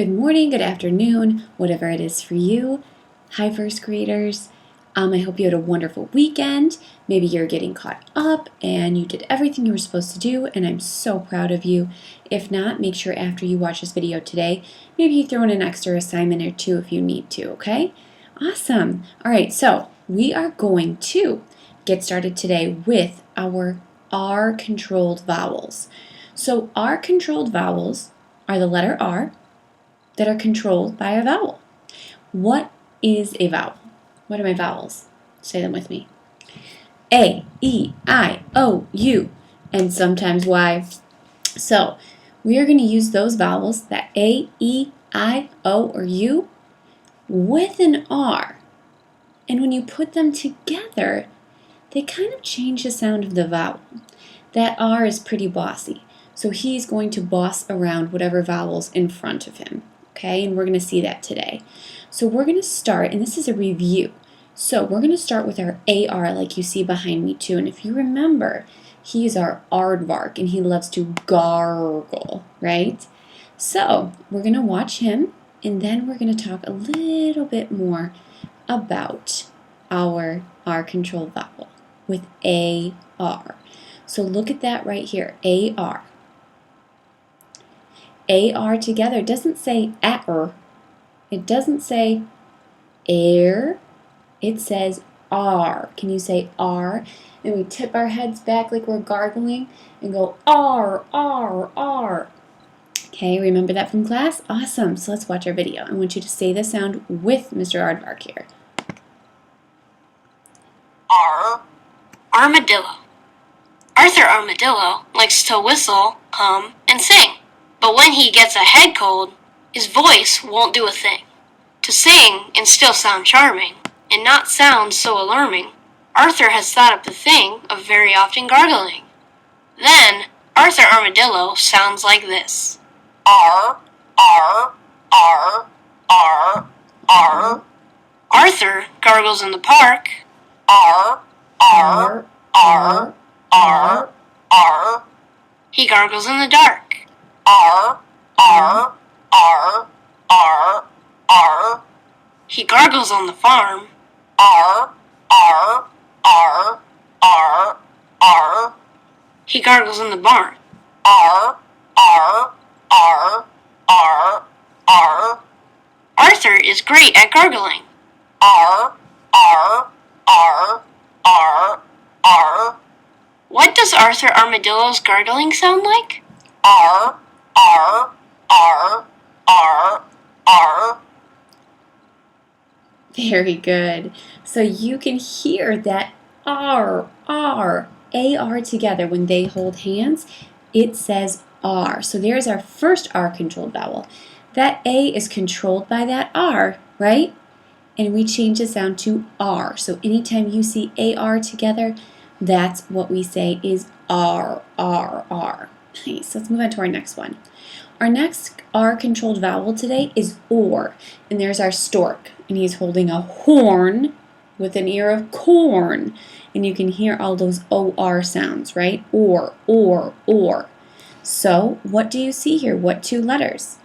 good morning, good afternoon, whatever it is for you. Hi, first graders. I hope you had a wonderful weekend. Maybe you're getting caught up and you did everything you were supposed to do, and I'm so proud of you. If not, make sure after you watch this video today, maybe you throw in an extra assignment or two if you need to, okay? Awesome. All right, so we are going to get started today with our R-controlled vowels. So R-controlled vowels are the letter R that are controlled by a vowel. What is a vowel? What are my vowels? Say them with me. A, E, I, O, U, and sometimes Y. So we are going to use those vowels, that A, E, I, O, or U, with an R. And when you put them together, they kind of change the sound of the vowel. That R is pretty bossy. So he's going to boss around whatever vowel's in front of him. Okay, and we're going to see that today. So we're going to start, and this is a review. So we're going to start with our AR like you see behind me too. And if you remember, he's our aardvark and he loves to gargle, right? So we're going to watch him and then we're going to talk a little bit more about our R-controlled vowel with AR. So look at that right here, AR. AR together doesn't say AR. It doesn't say air. It says R. Can you say R? And we tip our heads back like we're gargling and go R, R, R. Okay, remember that from class? Awesome. So let's watch our video. I want you to say the sound with Mr. Aardvark here. R. Armadillo. Arthur Armadillo likes to whistle, hum, and sing. But when he gets a head cold, his voice won't do a thing. To sing and still sound charming, and not sound so alarming, Arthur has thought up the thing of very often gargling. Then, Arthur Armadillo sounds like this. R, R, R, R, R. Arthur gargles in the park. R, R, R, R, R. He gargles in the dark. R, R, R, R, R. He gargles on the farm. R, R, R, R, R. He gargles in the barn. R, R, R, R, R. Arthur is great at gargling. R, R, R, R, R. What does Arthur Armadillo's gargling sound like? R, R, R, R, R. Very good. So you can hear that R, R, AR together. When they hold hands, it says R. So there's our first R-controlled vowel. That A is controlled by that R, right? And we change the sound to R. So anytime you see AR together, that's what we say is R, R, R. Nice. Let's move on to our next one. Our next R-controlled vowel today is OR. And there's our stork. And he's holding a horn with an ear of corn. And you can hear all those OR sounds, right? Or, or. So what do you see here? What two letters?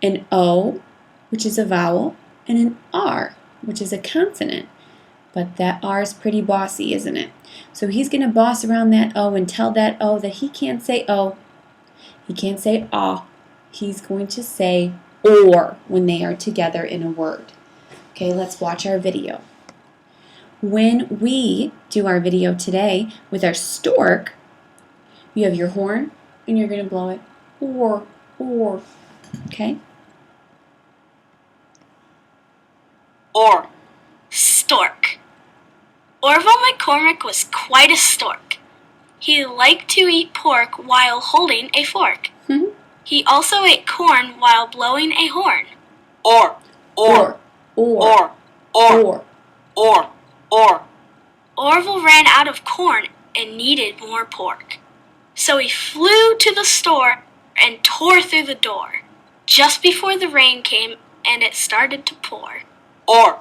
An O, which is a vowel, and an R, which is a consonant. But that R is pretty bossy, isn't it? So he's going to boss around that O and tell that O that he can't say O. He can't say ah. He's going to say or when they are together in a word. Okay, let's watch our video. When we do our video today with our stork, you have your horn and you're going to blow it or. Okay? Or. Stork. Orville McCormick was quite a stork. He liked to eat pork while holding a fork. Mm-hmm. He also ate corn while blowing a horn. Or. Orville ran out of corn and needed more pork. So he flew to the store and tore through the door, just before the rain came and it started to pour. Or.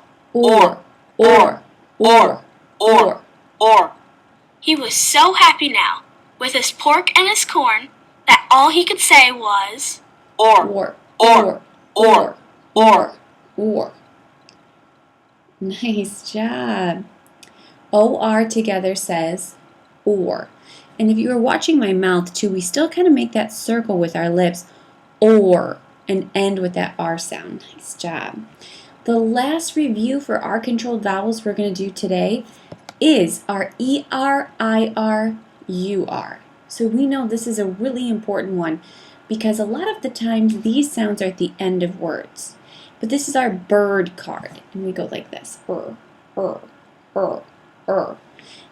He was so happy now, with his pork and his corn, that all he could say was, Or. or, or. Nice job. OR together says or. And if you were watching my mouth too, we still kind of make that circle with our lips, or, and end with that R sound. Nice job. The last review for our controlled vowels we're going to do today is our ER, IR, UR. So we know this is a really important one because a lot of the times these sounds are at the end of words. But this is our bird card, and we go like this, er.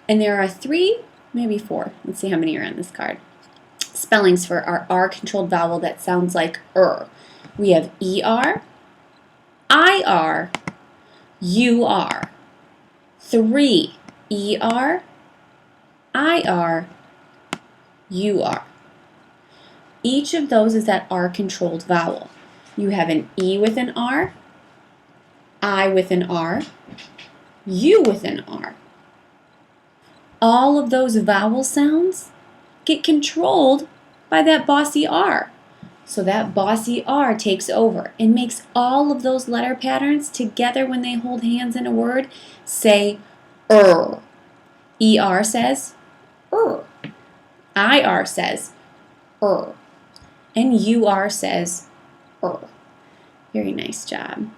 And there are 3, maybe 4, let's see how many are on this card, spellings for our R controlled vowel that sounds like We have ER, IR, UR. 3, ER, IR, UR. Each of those is that R controlled vowel. You have an E with an R, I with an R, U with an R. All of those vowel sounds get controlled by that bossy R. So that bossy R takes over and makes all of those letter patterns together when they hold hands in a word say ER says IR says and UR says Very nice job.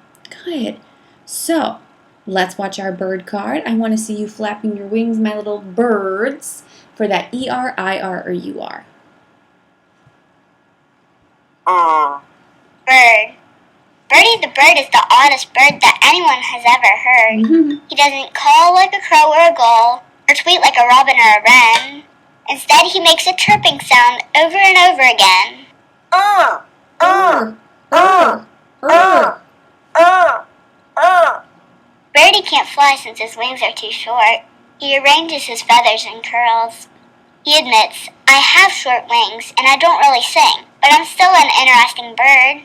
Good. So, let's watch our bird card. I want to see you flapping your wings, my little birds, for that ER, IR, or UR. Bird. Birdie the bird is the oddest bird that anyone has ever heard. He doesn't call like a crow or a gull, or tweet like a robin or a wren. Instead, he makes a chirping sound over and over again. Birdie can't fly since his wings are too short. He arranges his feathers in curls. He admits, I have short wings and I don't really sing, but I'm still an interesting bird.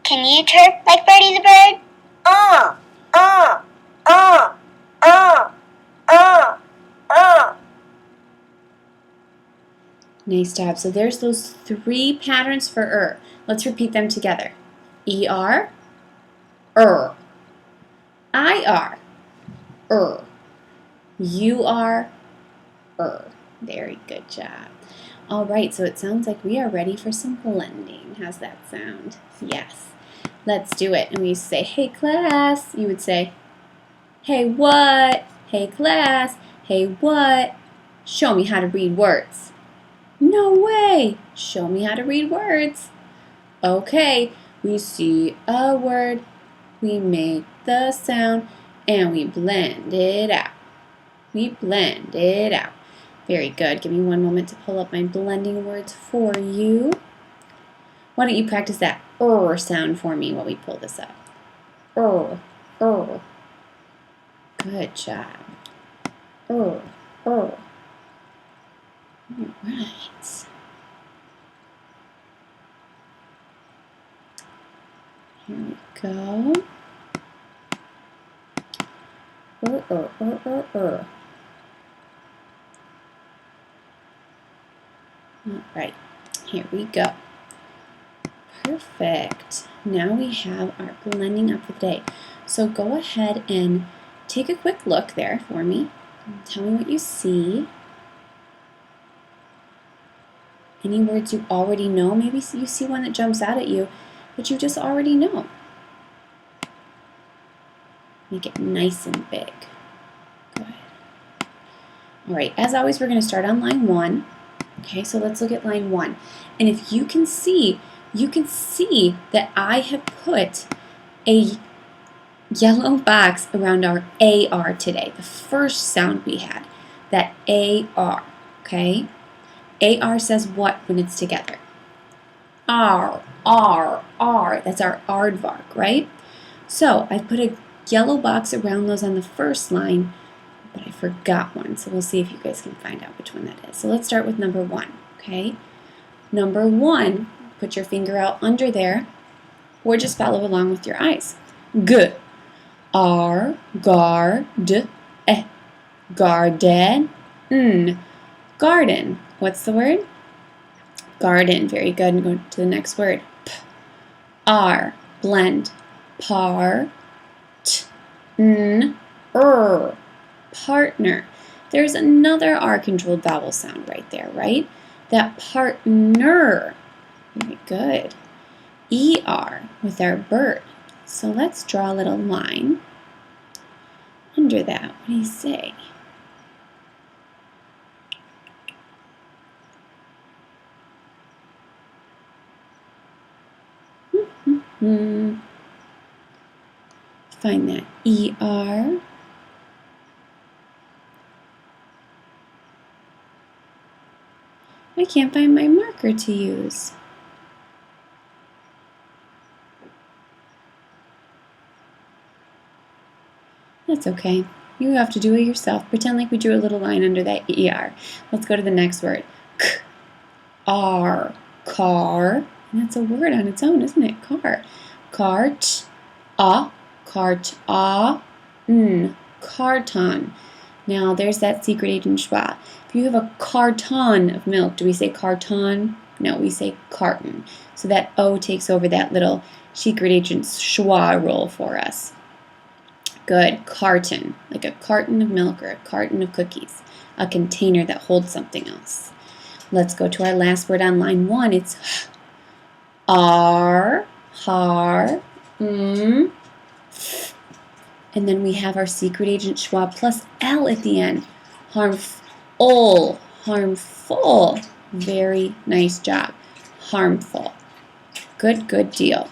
Can you chirp like Birdie the bird? Nice job. So there's those 3 patterns for Let's repeat them together. ER, IR, UR, Very good job. All right, so it sounds like we are ready for some blending. How's that sound? Yes. Let's do it. And we say, hey class. You would say, hey what? Hey class. Hey what? Show me how to read words. No way! Show me how to read words. Okay, we see a word, we make the sound, and we blend it out. Very good. Give me one moment to pull up my blending words for you. Why don't you practice that sound for me while we pull this up? Good job. All right. Here we go. All right, here we go. Perfect. Now we have our blending up for the day. So go ahead and take a quick look there for me. Tell me what you see. Any words you already know? Maybe you see one that jumps out at you that you just already know. Make it nice and big. Good. All right, as always, we're going to start on line 1. Okay, so let's look at line 1. And if you can see that I have put a yellow box around our AR today, the first sound we had, that AR, okay? AR says what when it's together? R, R, R. That's our aardvark, right? So I put a yellow box around those on the first line, but I forgot one. So we'll see if you guys can find out which one that is. So let's start with number 1, okay? Number 1, put your finger out under there, or just follow along with your eyes. G, R, guard, garden, garden. What's the word? Garden. Very good. And go to the next word. P, R. Blend. Par. T. N. Er. Partner. There's another R-controlled vowel sound right there, right? That partner. Very good. ER with our bird. So let's draw a little line under that. What do you say? Find that ER. I can't find my marker to use. That's okay. You have to do it yourself. Pretend like we drew a little line under that ER. Let's go to the next word. K, R, car. And that's a word on its own, isn't it? Car. Cart, n, carton. Now there's that secret agent schwa. If you have a carton of milk, do we say carton? No, we say carton. So that O takes over that little secret agent schwa role for us. Good. Carton, like a carton of milk or a carton of cookies. A container that holds something else. Let's go to our last word on line 1. It's R, har, and then we have our secret agent schwa plus L at the end. Harmful, harmful. Very nice job. Harmful. Good, good deal.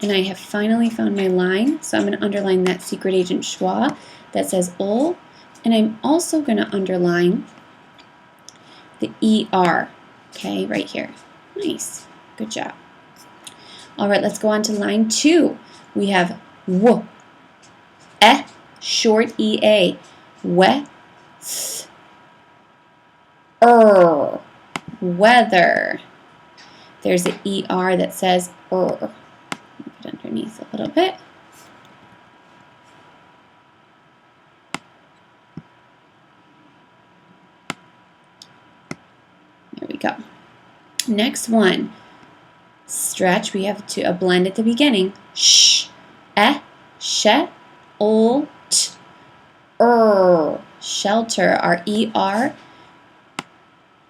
And I have finally found my line, so I'm going to underline that secret agent schwa that says ol, and I'm also going to underline the ER, okay, right here. Nice. Good job. All right, let's go on to line 2. We have w, short EA, we, th, weather. There's an ER that says Put underneath a little bit. There we go. Next one. Stretch. We have a blend at the beginning. Sh, she, ol, t, shelter. Our ER,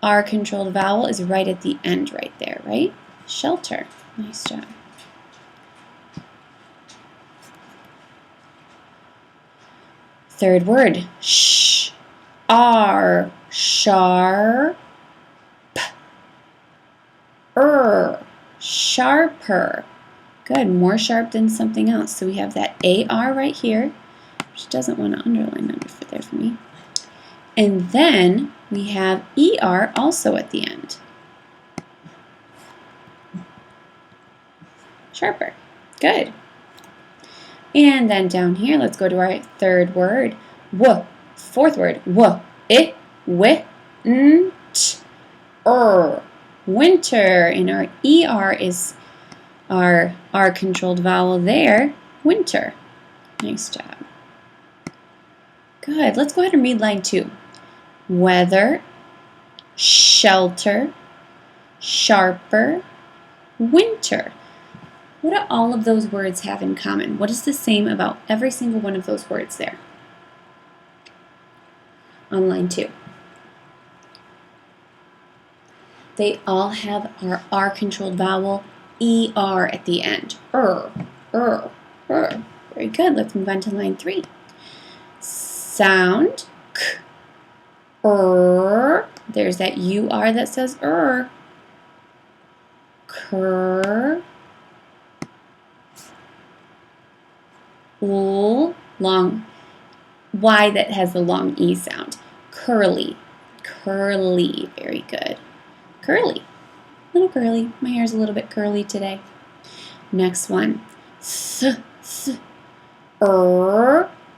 our controlled vowel is right at the end right there, right? Shelter. Nice job. Third word. Sh, r, sharp, sharper. Good, more sharp than something else. So we have that AR right here, which doesn't want to underline that there for me. And then we have ER also at the end. Sharper. Good. And then down here, let's go to our third word. W. Fourth word. W. It, wi, n, t, winter. And our ER is our controlled vowel there. Winter. Nice job. Good. Let's go ahead and read line 2. Weather, shelter, sharper, winter. What do all of those words have in common? What is the same about every single one of those words there? On line 2. They all have our R-controlled vowel ER at the end. Very good. Let's move on to line 3. Sound, k, there's that UR that says cur, long Y that has the long E sound. Curly, curly, very good. Curly, little curly. My hair's a little bit curly today. Next one,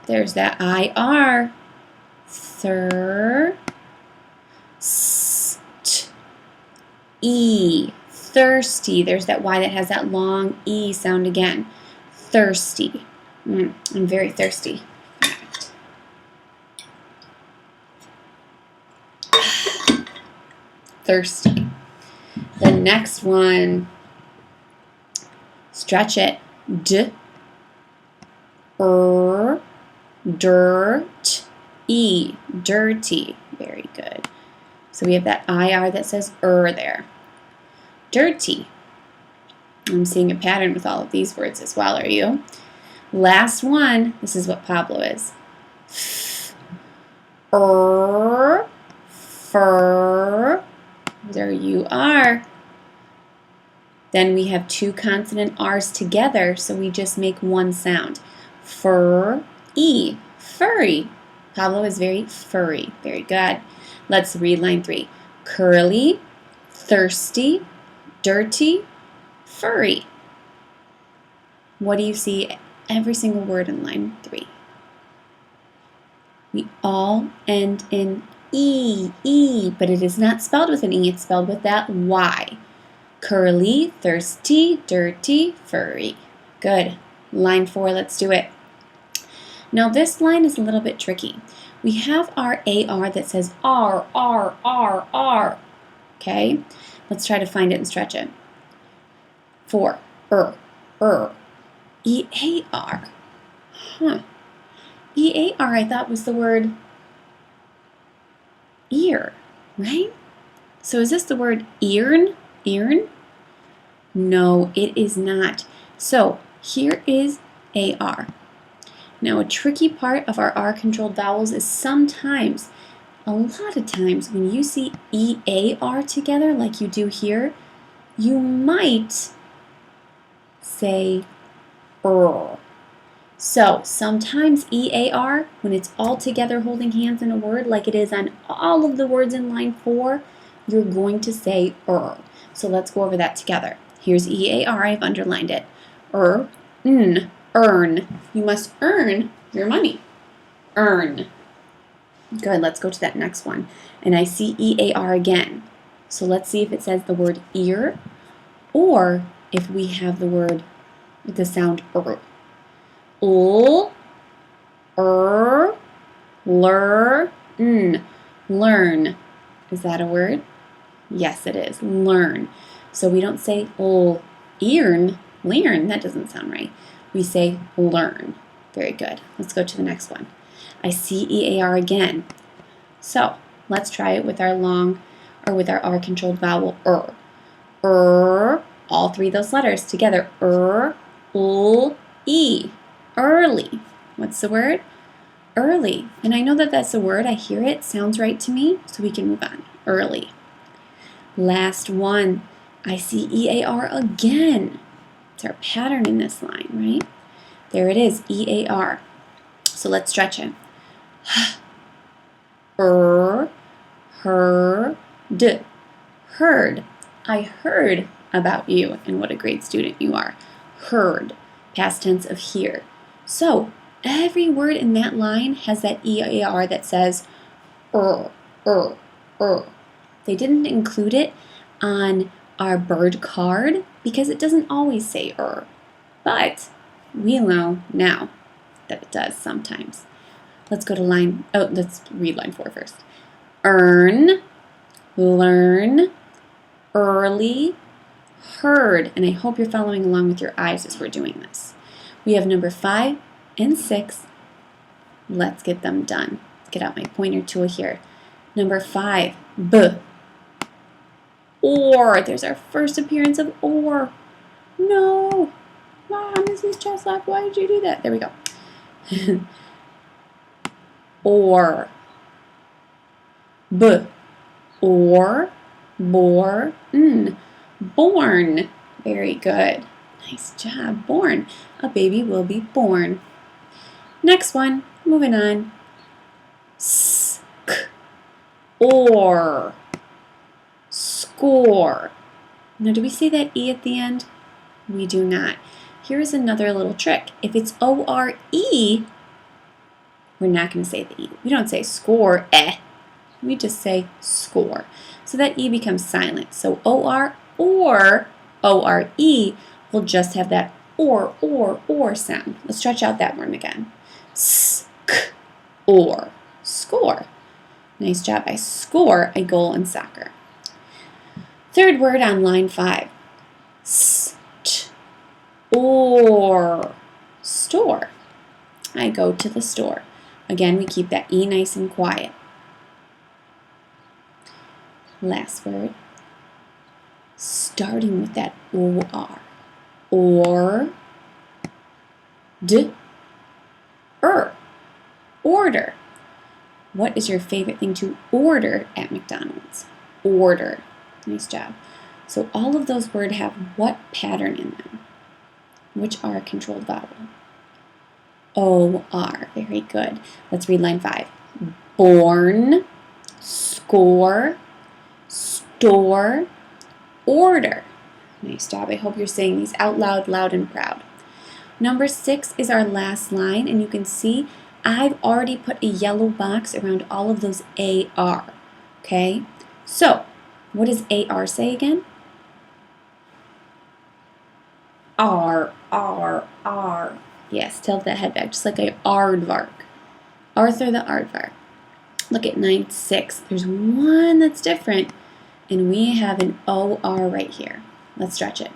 there's that IR. Thir, st, E, thirsty. There's that Y that has that long E sound again. Thirsty. I'm very thirsty. thirsty. The next one, stretch it. D, dirt, E, dirty. Very good. So we have that IR that says there. Dirty. I'm seeing a pattern with all of these words as well, are you? Last one, this is what Pablo is. Fur. There you are. Then we have two consonant R's together, so we just make one sound. Fur, E, furry. Pablo is very furry. Very good. Let's read line 3. Curly, thirsty, dirty, furry. What do you see every single word in line 3? We all end in E, but it is not spelled with an E, it's spelled with that Y. Curly, thirsty, dirty, furry. Good. Line 4, let's do it. Now this line is a little bit tricky. We have our AR that says R, R, R, R. Okay? Let's try to find it and stretch it. 4, EAR. EAR I thought was the word ear, right? So is this the word earn? Earn? No, it is not. So here is AR. Now a tricky part of our R-controlled vowels is sometimes, a lot of times, when you see EAR together like you do here, you might say So sometimes EAR, when it's all together holding hands in a word like it is on all of the words in line 4, you're going to say So let's go over that together. Here's EAR, I've underlined it. Earn. You must earn your money. Earn. Good, let's go to that next one. And I see EAR again. So let's see if it says the word ear or if we have the word with the sound Learn. Is that a word? Yes, it is. Learn. So we don't say learn. That doesn't sound right. We say learn. Very good. Let's go to the next one. I see EAR again. So let's try it with our R-controlled vowel all three of those letters together. E. Early. What's the word? Early. And I know that that's a word. I hear it. Sounds right to me. So we can move on. Early. Last one. I see EAR again. It's our pattern in this line, right? There it is. EAR. So let's stretch it. Heard. Heard. I heard about you and what a great student you are. Heard. Past tense of hear. So every word in that line has that EAR that says They didn't include it on our bird card because it doesn't always say but we know now that it does sometimes. Let's read line 4 first. Earn, learn, early, heard, and I hope you're following along with your eyes as we're doing this. We have number 5 and 6. Let's get them done. Let's get out my pointer tool here. Number 5, or. There's our first appearance of or. No. Wow, Mrs. Cheslap, why did you do that? There we go. Or. Or. Born. Very good. Nice job. Born. A baby will be born. Next one. Moving on. Or. Score. Now, do we say that E at the end? We do not. Here's another little trick. If it's O-R-E, we're not going to say the E. We don't say score, We just say score. So that E becomes silent. So O-R or O-R-E will just have that or sound. Let's stretch out that one again. Or. Score. Nice job. I score a goal in soccer. Third word on line 5. Or store. I go to the store. Again, we keep that E nice and quiet. Last word. Starting with that O-R. Order. Order. What is your favorite thing to order at McDonald's? Order. Nice job. So all of those words have what pattern in them? Which are a controlled vowel? O-R. Very good. Let's read line 5. Born, score, store, order. Nice job. I hope you're saying these out loud, loud and proud. Number 6 is our last line, and you can see I've already put a yellow box around all of those AR. Okay? So, what does AR say again? R, R, R. Yes, tilt that head back, just like a aardvark. Arthur the aardvark. Look at 9-6. There's one that's different, and we have an OR right here. Let's stretch it.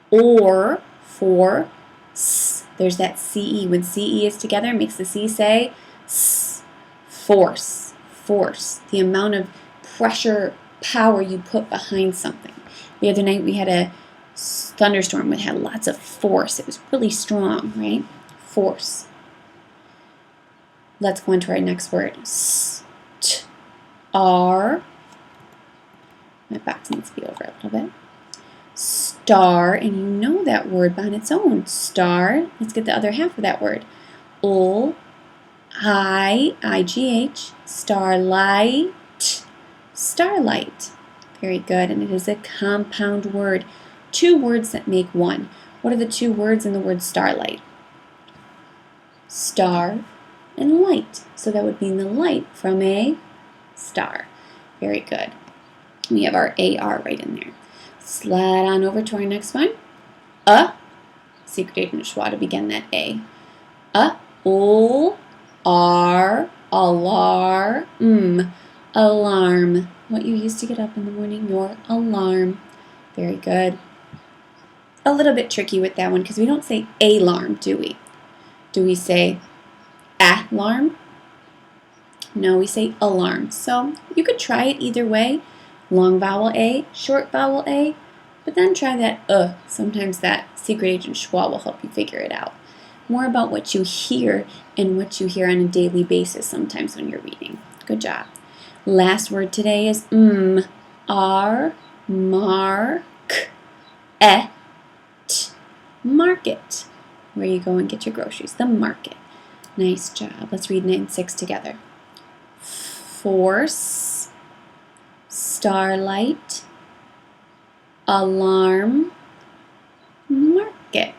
Or, for, s. There's that CE. When CE is together, it makes the C say s. Force. Force. The amount of pressure, power you put behind something. The other night we had a thunderstorm that had lots of force. It was really strong, right? Force. Let's go on to our next word. R. My box needs to be over a little bit. Star, and you know that word on its own. Star. Let's get the other half of that word. I-G-H. Starlight. Starlight. Very good, and it is a compound word. 2 words that make one. What are the 2 words in the word starlight? Star and light. So that would mean the light from a star. Very good. We have our AR right in there. Slide on over to our next one. Secret agent schwa to begin that A. R, alarm, alarm. What you use to get up in the morning, your alarm. Very good. A little bit tricky with that one because we don't say alarm, do we? Do we say alarm? No, we say alarm. So you could try it either way. Long vowel A, short vowel A, but then try that Sometimes that secret agent schwa will help you figure it out. More about what you hear and what you hear on a daily basis sometimes when you're reading. Good job. Last word today is R, mark, market. Where you go and get your groceries, the market. Nice job. Let's read 9-6 together. Force, starlight, alarm, market.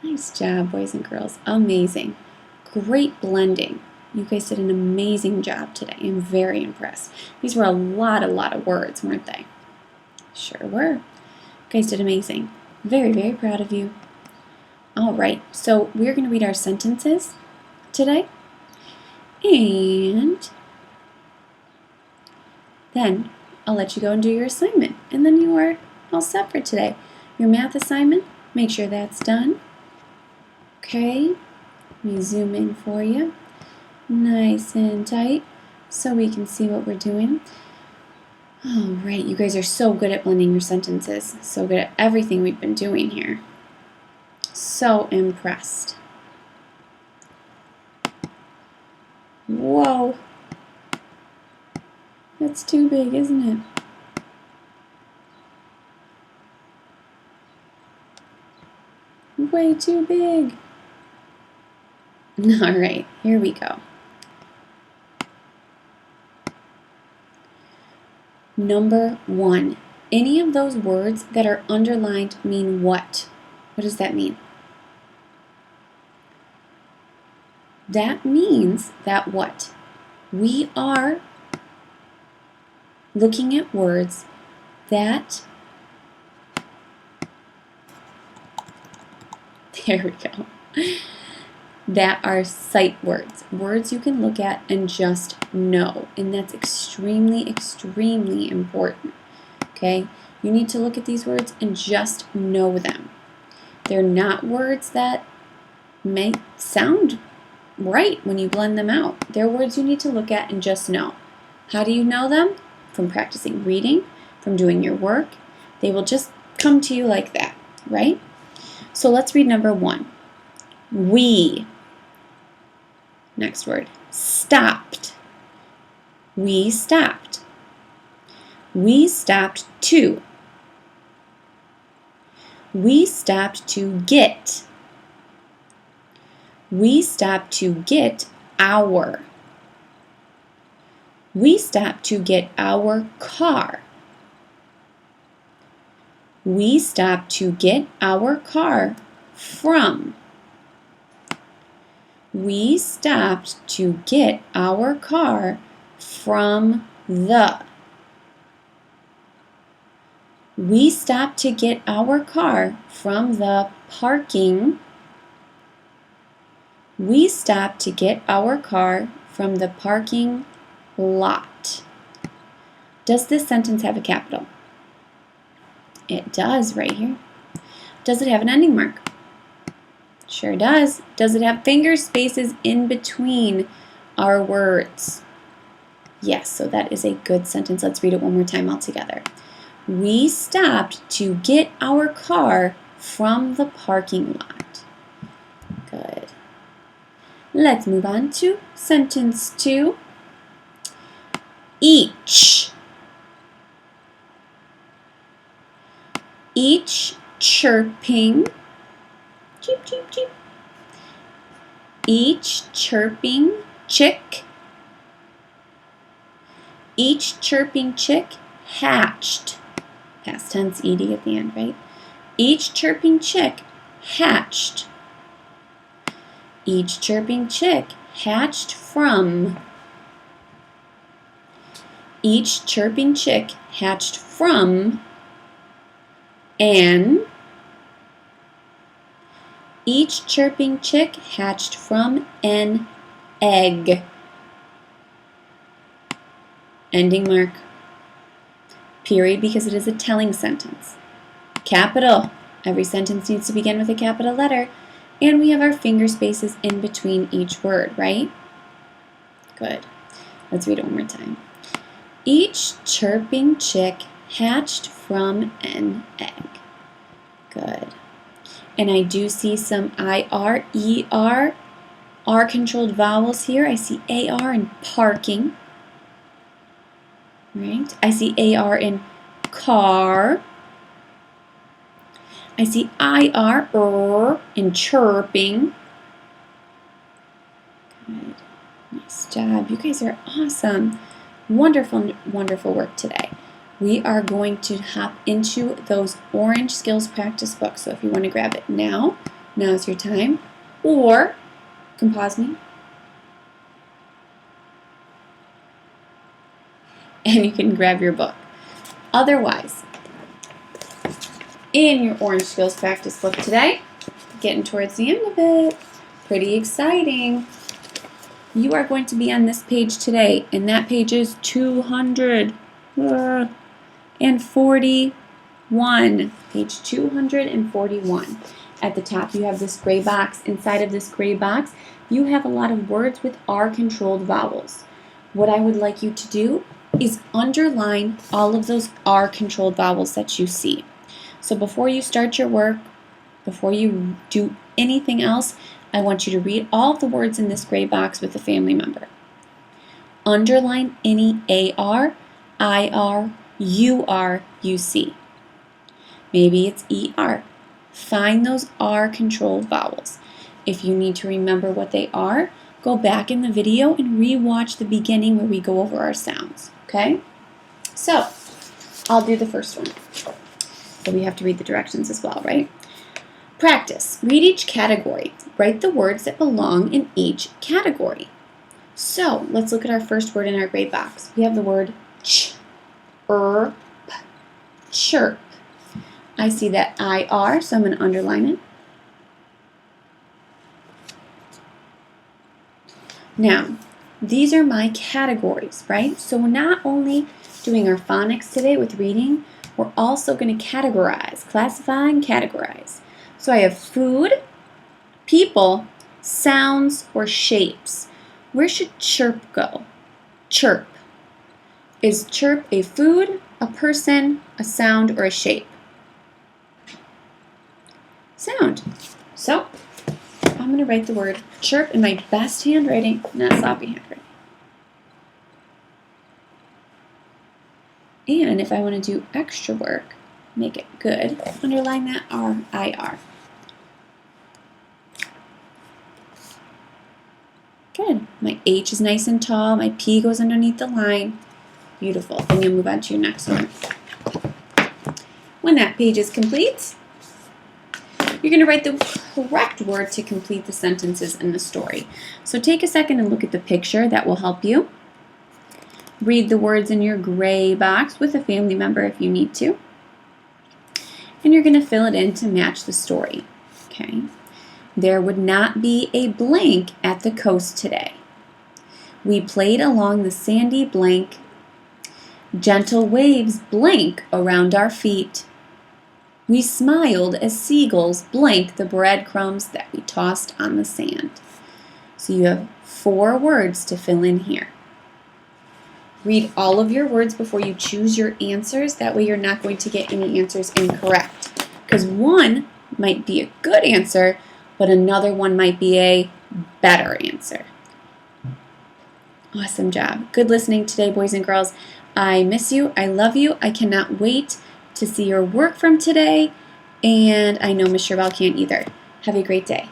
Nice job, boys and girls. Amazing. Great blending. You guys did an amazing job today. I'm very impressed. These were a lot of words, weren't they? Sure were. You guys did amazing. Very, very proud of you. All right, so we're going to read our sentences today. And then I'll let you go and do your assignment. And then you are all set for today. Your math assignment, make sure that's done. Okay, let me zoom in for you. Nice and tight so we can see what we're doing. All right, you guys are so good at blending your sentences. So good at everything we've been doing here. So impressed. Whoa. That's too big, isn't it? Way too big. All right, here we go. Number 1. Any of those words that are underlined mean what? What does that mean? That means that what? We are looking at words that, there we go, that are sight words. Words you can look at and just know. And that's extremely, extremely important. okay? You need to look at these words and just know them. They're not words that may sound right when you blend them out. They're words you need to look at and just know. How do you know them? From practicing reading, from doing your work. They will just come to you like that, right? So let's read number 1. We. Next word. Stopped. We stopped. We stopped to. We stopped to get. We stopped to get our. We stopped to get our car. We stopped to get our car from. We stopped to get our car from the. We stopped to get our car from the parking. We stopped to get our car from the parking lot. Does this sentence have a capital? It does right here. Does it have an ending mark? Sure does. Does it have finger spaces in between our words? Yes, so that is a good sentence. Let's read it one more time all together. We stopped to get our car from the parking lot. Good. Let's move on to sentence 2. Each. Each chirping. Cheep, cheep, cheep. Each chirping chick. Each chirping chick hatched. Past tense ed at the end, right? Each chirping chick hatched. Each chirping chick hatched from. Each chirping chick hatched from an. Each chirping chick hatched from an egg. Ending mark. Period, because it is a telling sentence. Capital. Every sentence needs to begin with a capital letter. And we have our finger spaces in between each word, right? Good. Let's read it one more time. Each chirping chick hatched from an egg. Good. And I do see some IR, ER, R-controlled vowels here. I see AR in parking. Right? I see AR in car. I see IR in chirping. Good. Nice job. You guys are awesome. Wonderful, wonderful work today. We are going to hop into those orange skills practice books. So if you want to grab it now, now's your time. Or you can pause me. And you can grab your book. Otherwise, in your orange skills practice book today, getting towards the end of it, pretty exciting. You are going to be on this page today, and that page is 241. Page 241. At the top, you have this gray box. Inside of this gray box, you have a lot of words with R-controlled vowels. What I would like you to do is underline all of those R-controlled vowels that you see. So before you start your work, before you do anything else, I want you to read all of the words in this gray box with a family member. Underline any AR, IR, UR you see. Maybe it's ER. Find those R-controlled vowels. If you need to remember what they are, go back in the video and re-watch the beginning where we go over our sounds. Okay? So, I'll do the first one. But we have to read the directions as well, right? Practice. Read each category. Write the words that belong in each category. So, let's look at our first word in our gray box. We have the word chirp. Chirp. I see that IR, so I'm going to underline it. Now, these are my categories, right? So we're not only doing our phonics today with reading, we're also going to categorize, classify and categorize. So I have food, people, sounds, or shapes. Where should chirp go? Chirp. Is chirp a food, a person, a sound, or a shape? Sound. So I'm going to write the word chirp in my best handwriting, not sloppy handwriting. And if I want to do extra work, make it good, underline that R-I-R. Good. My H is nice and tall. My P goes underneath the line. Beautiful. Then you'll move on to your next one. When that page is complete, you're going to write the correct word to complete the sentences in the story. So take a second and look at the picture. That will help you. Read the words in your gray box with a family member if you need to. And you're going to fill it in to match the story. Okay. There would not be a blank at the coast today. We played along the sandy blank. Gentle waves blank around our feet. We smiled as seagulls blank the breadcrumbs that we tossed on the sand. So you have 4 words to fill in here. Read all of your words before you choose your answers. That way you're not going to get any answers incorrect. Because one might be a good answer, but another one might be a better answer. Awesome job. Good listening today, boys and girls. I miss you. I love you. I cannot wait to see your work from today. And I know Miss Shervell can't either. Have a great day.